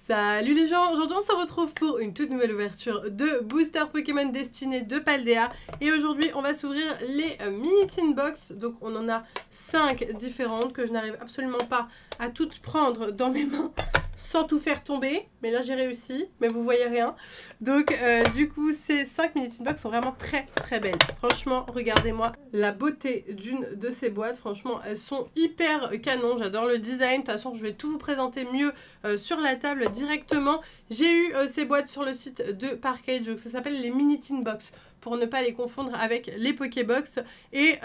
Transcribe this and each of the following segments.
Salut les gens, aujourd'hui on se retrouve pour une toute nouvelle ouverture de Booster Pokémon Destinée de Paldea. Et aujourd'hui on va s'ouvrir les mini tin box. Donc on en a 5 différentes que je n'arrive absolument pas à toutes prendre dans mes mains sans tout faire tomber. Mais là j'ai réussi, mais vous voyez rien. Donc du coup ces 5 mini tin box sont vraiment très très belles. Franchement regardez-moi la beauté d'une de ces boîtes. Franchement elles sont hyper canon, j'adore le design. De toute façon je vais tout vous présenter mieux sur la table directement. J'ai eu ces boîtes sur le site de Parkage, donc ça s'appelle les mini tin box pour ne pas les confondre avec les Pokébox. Et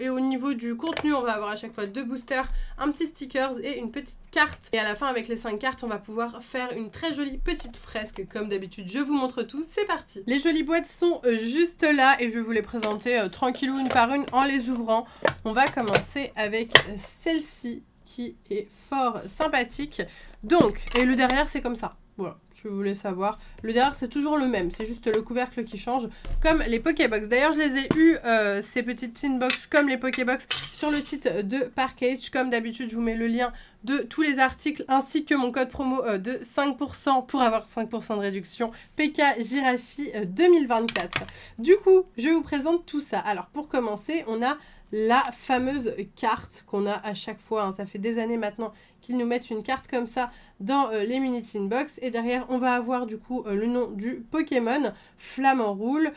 au niveau du contenu, on va avoir à chaque fois 2 boosters, un petit stickers et une petite carte. Et à la fin, avec les 5 cartes, on va pouvoir faire une très jolie petite fresque. Comme d'habitude, je vous montre tout. C'est parti. Les jolies boîtes sont juste là et je vais vous les présenter tranquillou une par une en les ouvrant. On va commencer avec celle-ci qui est fort sympathique. Donc, et le derrière, c'est comme ça. Voilà, si vous voulez savoir. Le derrière, c'est toujours le même. C'est juste le couvercle qui change, comme les Pokébox. D'ailleurs, je les ai eu, ces petites tin box, comme les Pokébox, sur le site de Parkage. Comme d'habitude, je vous mets le lien de tous les articles, ainsi que mon code promo de 5% pour avoir 5% de réduction. PK Jirachi 2024. Du coup, je vous présente tout ça. Alors, pour commencer, on a la fameuse carte qu'on a à chaque fois, hein. Ça fait des années maintenant qu'ils nous mettent une carte comme ça dans les mini tin box. Et derrière, on va avoir du coup le nom du Pokémon, Flamanroule,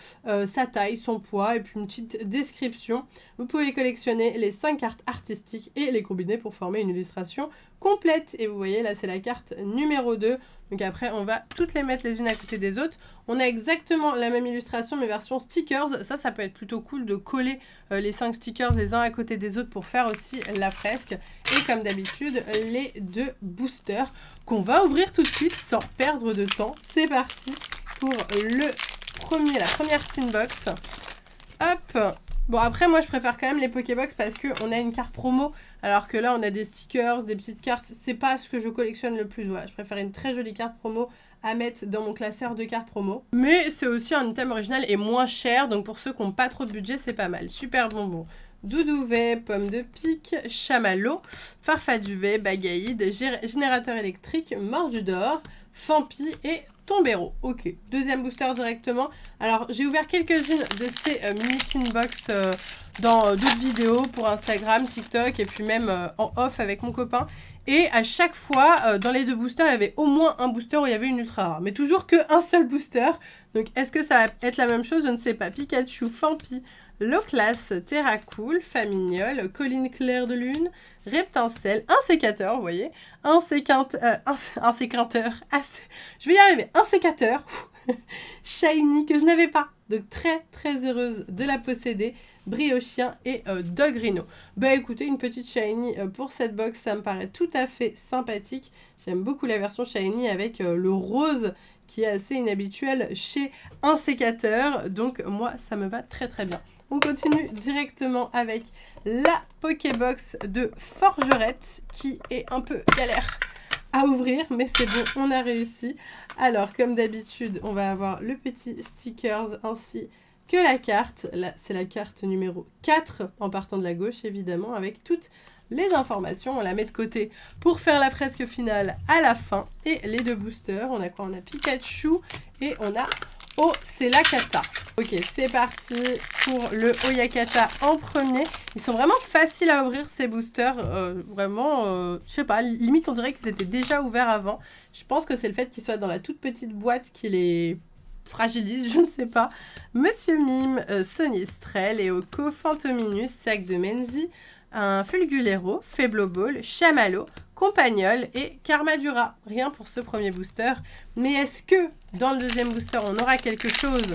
sa taille, son poids et puis une petite description. Vous pouvez collectionner les 5 cartes artistiques et les combiner pour former une illustration complète. Et vous voyez, là, c'est la carte numéro 2. Donc après, on va toutes les mettre les unes à côté des autres. On a exactement la même illustration, mais version stickers. Ça peut être plutôt cool de coller les 5 stickers les uns à côté des autres pour faire aussi la fresque. Et comme d'habitude, les 2 boosters qu'on va ouvrir tout de suite sans perdre de temps. C'est parti pour la première tin box. Hop! Bon, après, moi, je préfère quand même les Pokébox parce qu'on a une carte promo, alors que là, on a des stickers, des petites cartes. C'est pas ce que je collectionne le plus. Voilà, je préfère une très jolie carte promo à mettre dans mon classeur de cartes promo. Mais c'est aussi un item original et moins cher, donc pour ceux qui n'ont pas trop de budget, c'est pas mal. Super bonbon. Doudouvet, pomme de pique, chamallow, farfaduvet, bagaïde, générateur électrique, mordu d'or, Fampi et Tombero. Ok, deuxième booster directement. Alors, j'ai ouvert quelques-unes de ces mini tin box dans d'autres vidéos pour Instagram, TikTok et puis même en off avec mon copain. Et à chaque fois, dans les 2 boosters, il y avait au moins un booster où il y avait une ultra rare. Mais toujours qu'un seul booster. Donc, est-ce que ça va être la même chose? Je ne sais pas. Pikachu, Fampi, Loclas, Terracool, Famignol, Colline Claire de Lune, Reptincelle, un sécateur, vous voyez, un séquinteur, je vais y arriver, un sécateur, Shiny que je n'avais pas, donc très très heureuse de la posséder, Briochien et Dogrino. Bah écoutez, une petite Shiny pour cette box, ça me paraît tout à fait sympathique, j'aime beaucoup la version Shiny avec le rose qui est assez inhabituel chez un sécateur, donc moi ça me va très très bien. On continue directement avec la Pokébox de Forgerette qui est un peu galère à ouvrir, mais c'est bon, on a réussi. Alors, comme d'habitude, on va avoir le petit stickers ainsi que la carte. Là, c'est la carte numéro 4 en partant de la gauche, évidemment, avec toutes les informations. On la met de côté pour faire la fresque finale à la fin. Et les 2 boosters, on a quoi? On a Pikachu et on a Oyakata. Ok, c'est parti pour le Oyakata en premier. Ils sont vraiment faciles à ouvrir ces boosters. Vraiment, je sais pas, limite on dirait qu'ils étaient déjà ouverts avant. Je pense que c'est le fait qu'ils soient dans la toute petite boîte qui les fragilise, je ne sais pas. Monsieur Mime, Sonistrel, Eoko, Fantominus, Sac de Menzi, un Fulgulero, Febloball, Chamallow, Compagnol et Karmadura. Rien pour ce premier booster. Mais est-ce que dans le deuxième booster, on aura quelque chose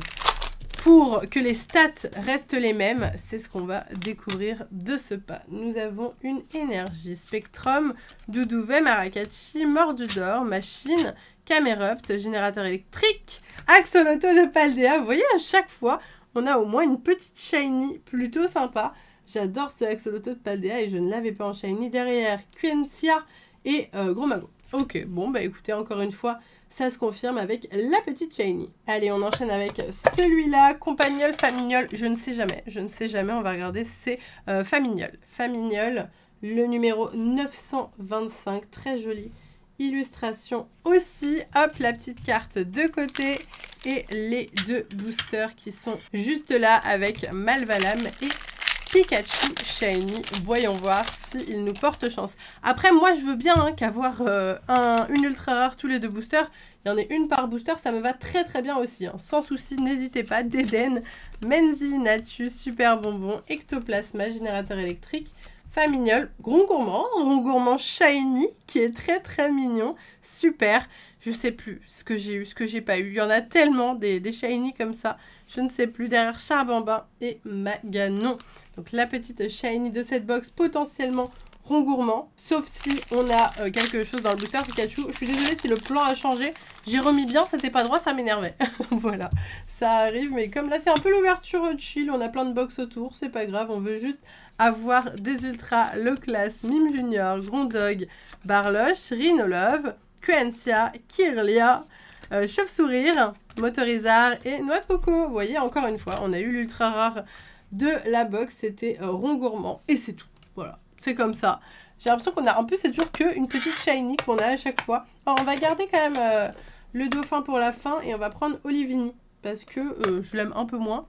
pour que les stats restent les mêmes? C'est ce qu'on va découvrir de ce pas. Nous avons une énergie Spectrum, Doudouvet, Maracatchi, Mordudor, Machine, Camerupt, générateur électrique, Axoloto de Paldea. Vous voyez, à chaque fois, on a au moins une petite shiny plutôt sympa. J'adore ce Axoloto de Paldea et je ne l'avais pas en shiny. Derrière, Quentia et Gros Mago. Ok, bon, bah écoutez, encore une fois, ça se confirme avec la petite shiny. Allez, on enchaîne avec celui-là, Compagnol, Famignol. Je ne sais jamais, on va regarder, c'est Famignol. Famignol, le numéro 925, très joli. illustration aussi. Hop, la petite carte de côté et les 2 boosters qui sont juste là avec Malvalam et Pikachu Shiny. Voyons voir s'il nous porte chance. Après, moi, je veux bien hein, qu'avoir une ultra rare tous les 2 boosters. Il y en a une par booster, ça me va très très bien aussi. Hein. Sans souci, n'hésitez pas. Déden, Menzi, Natus, Super Bonbon, Ectoplasma, Générateur électrique, Famignol, Rongourmand Shiny, qui est très très mignon. Super. Je sais plus ce que j'ai eu, ce que j'ai pas eu. Il y en a tellement des Shiny comme ça. Je ne sais plus. Derrière Charbambin et Maganon. Donc la petite Shiny de cette box, potentiellement Rongourmand. Sauf si on a quelque chose dans le booster Pikachu. Je suis désolée si le plan a changé. J'ai remis bien, c'était pas droit, ça m'énervait. Voilà, ça arrive. Mais comme là c'est un peu l'ouverture chill, on a plein de box autour. C'est pas grave, on veut juste avoir des ultras low class, Mime Junior, Grondog, Barloche, Rhinolove, Quentia, Kirlia, Chauve-Sourire, Motorizard et Noix de Coco. Vous voyez, encore une fois, on a eu l'ultra rare de la box, c'était Rongourmand. Et c'est tout. Voilà, c'est comme ça. J'ai l'impression qu'on a, en plus, c'est toujours qu'une petite shiny qu'on a à chaque fois. Alors, on va garder quand même le dauphin pour la fin et on va prendre Olivini parce que je l'aime un peu moins.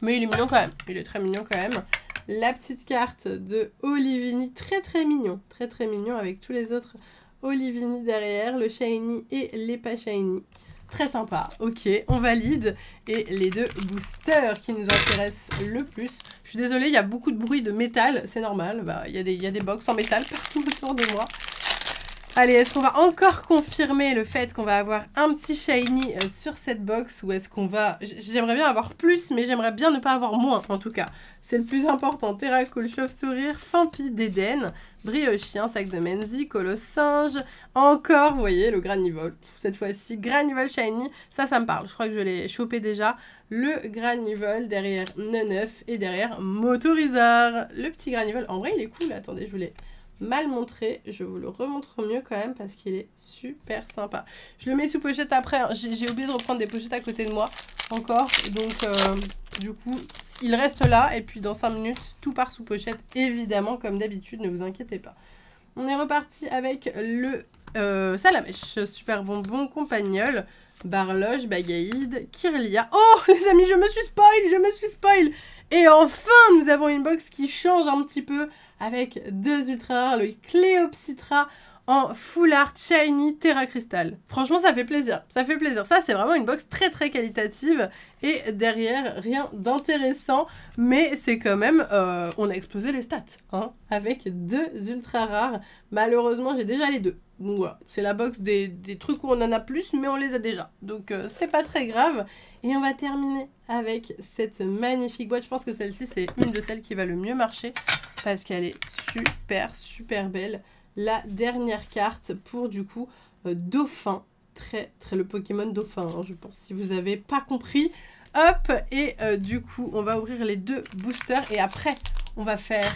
Mais il est mignon quand même. Il est très mignon quand même. La petite carte de Olivini, très très mignon. Très très mignon avec tous les autres Olivini derrière, le shiny et les pas shiny. Très sympa, ok, on valide. Et les 2 boosters qui nous intéressent le plus. Je suis désolée, il y a beaucoup de bruit de métal, c'est normal. Bah, il y a des box en métal partout autour de moi. Allez, est-ce qu'on va encore confirmer le fait qu'on va avoir un petit shiny sur cette box ou est-ce qu'on va... J'aimerais bien avoir plus, mais j'aimerais bien ne pas avoir moins, en tout cas. C'est le plus important. Terracool, Chauve-Sourire, Fampi, Déden, Briochien, Sac de Menzi, Colossinge, encore, vous voyez, le Granivol. Cette fois-ci, Granivol shiny, ça me parle. Je crois que je l'ai chopé déjà. Le Granivol, derrière Neneuf et derrière Motorizard. Le petit Granivol, en vrai, il est cool. Attendez, je vous l'ai mal montré, je vous le remontre mieux quand même parce qu'il est super sympa. Je le mets sous pochette après, hein. J'ai oublié de reprendre des pochettes à côté de moi encore, donc du coup il reste là et puis dans 5 minutes tout part sous pochette évidemment comme d'habitude, ne vous inquiétez pas. On est reparti avec le Salamèche, Super Bonbon, Compagnol, Barloche, Bagaïde, Kirlia. Oh les amis, je me suis spoil. Et enfin, nous avons une box qui change un petit peu avec 2 ultra rares, le Cléopsitra en full art shiny Terra Crystal. Franchement, ça fait plaisir. Ça fait plaisir. Ça, c'est vraiment une box très très qualitative. Et derrière, rien d'intéressant. Mais c'est quand même... on a explosé les stats. Hein, avec 2 ultra rares. Malheureusement, j'ai déjà les 2. Donc voilà, c'est la box des trucs où on en a plus, mais on les a déjà. Donc c'est pas très grave. Et on va terminer avec cette magnifique boîte. Je pense que celle-ci, c'est une de celles qui va le mieux marcher. Parce qu'elle est super, super belle. La dernière carte pour du coup Dauphin. Le Pokémon Dauphin, hein, je pense, si vous n'avez pas compris. Hop, et du coup, on va ouvrir les 2 boosters. Et après, on va faire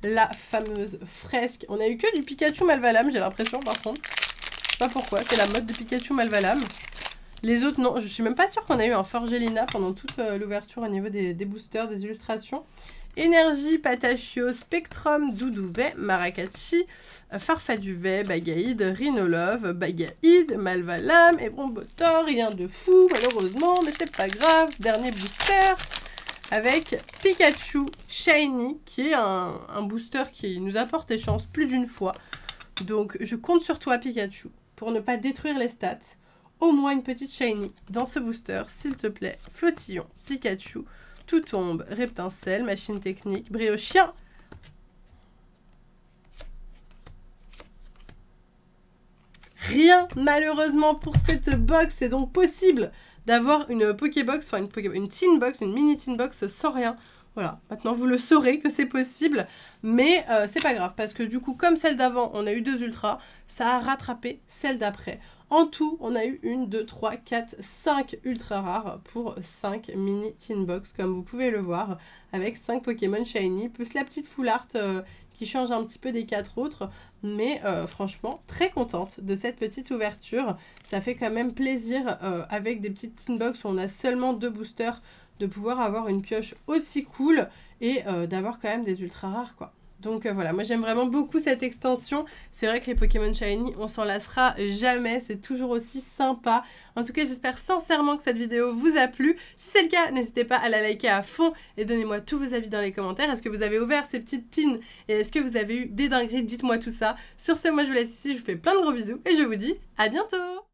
la fameuse fresque. On a eu que du Pikachu Malvalam, j'ai l'impression, par contre. Je sais pas pourquoi, c'est la mode de Pikachu Malvalam. Les autres, non, je suis même pas sûre qu'on a eu un Forgelina pendant toute l'ouverture au niveau des boosters, des illustrations. Énergie, Patachio, Spectrum, Doudouvet, Maracatchi, Farfaduvet, Bagaïde, Rhinolove, Bagaïde, Malvalam, Ebronbotor, rien de fou malheureusement, mais c'est pas grave. Dernier booster avec Pikachu Shiny, qui est un booster qui nous apporte des chances plus d'une fois. Donc je compte sur toi Pikachu, pour ne pas détruire les stats. Au moins une petite Shiny dans ce booster, s'il te plaît. Flottillon, Pikachu, Tout tombe, Reptincelle, Machine technique, Briochien. Rien malheureusement pour cette box. C'est donc possible d'avoir une Pokébox, enfin une Teen Box, une mini Teen Box sans rien. Voilà, maintenant vous le saurez que c'est possible, mais c'est pas grave parce que du coup, comme celle d'avant, on a eu 2 ultras, ça a rattrapé celle d'après. En tout, on a eu 1, 2, 3, 4, 5 ultra rares pour 5 mini Teen Box, comme vous pouvez le voir, avec 5 Pokémon Shiny, plus la petite full art qui change un petit peu des 4 autres. Mais franchement, très contente de cette petite ouverture. Ça fait quand même plaisir avec des petites Teen Box où on a seulement 2 boosters, de pouvoir avoir une pioche aussi cool et d'avoir quand même des ultra rares, quoi. Donc voilà, moi j'aime vraiment beaucoup cette extension. C'est vrai que les Pokémon Shiny, on s'en lassera jamais, c'est toujours aussi sympa. En tout cas, j'espère sincèrement que cette vidéo vous a plu. Si c'est le cas, n'hésitez pas à la liker à fond et donnez-moi tous vos avis dans les commentaires. Est-ce que vous avez ouvert ces petites tines et est-ce que vous avez eu des dingueries? Dites-moi tout ça. Sur ce, moi je vous laisse ici, je vous fais plein de gros bisous et je vous dis à bientôt!